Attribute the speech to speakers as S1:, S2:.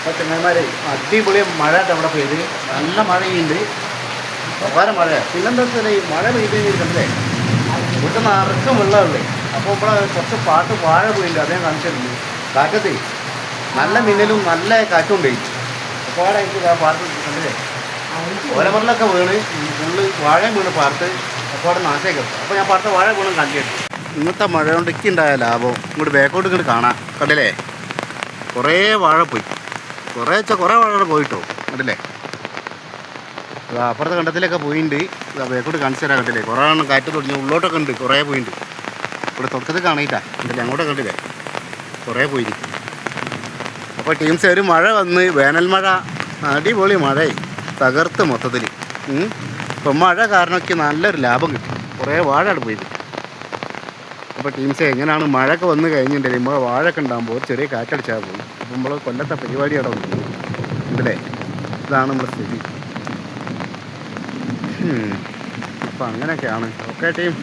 S1: അപ്പോൾ ചെങ്ങന്മാരെ അടിപൊളി മഴ നമ്മുടെ പെയ്ത് നല്ല മഴയുണ്ട്, വളരെ മഴ. പിന്നെന്താ വെച്ചാൽ ഈ മഴ പെയ്ത് കഴിഞ്ഞിട്ടുണ്ടല്ലേ ഇവിടെ നിറക്കം വെള്ളമുള്ളേ. അപ്പോൾ ഇവിടെ കുറച്ച് പാട്ട് വാഴ പോയിട്ടുണ്ട്, അതേ കാണിച്ചിട്ടുണ്ട്. കാറ്റത്ത് നല്ല മിന്നലും നല്ല കാറ്റും ഉണ്ട്. അപ്പോൾ അവിടെ എനിക്ക് ആ പാട്ട് കണ്ടില്ലേ ഓലമറിലൊക്കെ വീണ് ഫുള്ള് വാഴയും വീണ് പാർത്ത് അപ്പോൾ അവിടെ നാശേക്കും. അപ്പോൾ ഞാൻ പാർത്ത വാഴ വീണും കാണിച്ചിട്ടുണ്ട്. ഇന്നത്തെ മഴ കൊണ്ട് ഉണ്ടായ ലാഭം ഇങ്ങോട്ട് ബാക്കോട്ട് ഇങ്ങോട്ട് കാണാം. കണ്ടില്ലേ കുറേ വാഴ പോയി, കുറേ വാഴ പോയിട്ടോ. കണ്ടില്ലേ അപ്പുറത്തെ കണ്ടത്തിലൊക്കെ പോയിട്ടുണ്ട്. ബാക്കോട്ട് കാണിച്ചു തരാൻ. കണ്ടില്ലേ കുറേ എണ്ണം കാറ്റ് തുടങ്ങി ഉള്ളോട്ടൊക്കെ ഉണ്ട്, കുറേ പോയിട്ടുണ്ട്. ഇവിടെ തുടക്കത്തിൽ കാണിയിട്ടാ. കണ്ടില്ലേ അങ്ങോട്ടൊക്കെ കണ്ടില്ലേ കുറേ പോയിരിക്കും. അപ്പോൾ ടീംസ് ഒരു മഴ വന്ന് വേനൽ മഴ അടിപൊളി മഴയായി തകർത്ത് മൊത്തത്തിൽ. ഇപ്പം മഴ കാരണമൊക്കെ നല്ലൊരു ലാഭം കിട്ടി, കുറേ വാഴ അവിടെ പോയി. അപ്പോൾ ടീംസ് എങ്ങനെയാണ് മഴയൊക്കെ വന്ന് കഴിഞ്ഞിട്ടുണ്ടെങ്കിൽ നമ്മൾ വാഴയൊക്കെ ഉണ്ടാകുമ്പോൾ ചെറിയ കാറ്റടിച്ചാൽ പോയി. അപ്പോൾ നമ്മൾ കൊല്ലത്തെ പരിപാടി അവിടെ വന്നു. ഉണ്ടല്ലേ ഇതാണ് നമ്മുടെ സ്ഥിതി. അപ്പോൾ അങ്ങനെയൊക്കെയാണ്. Okay team.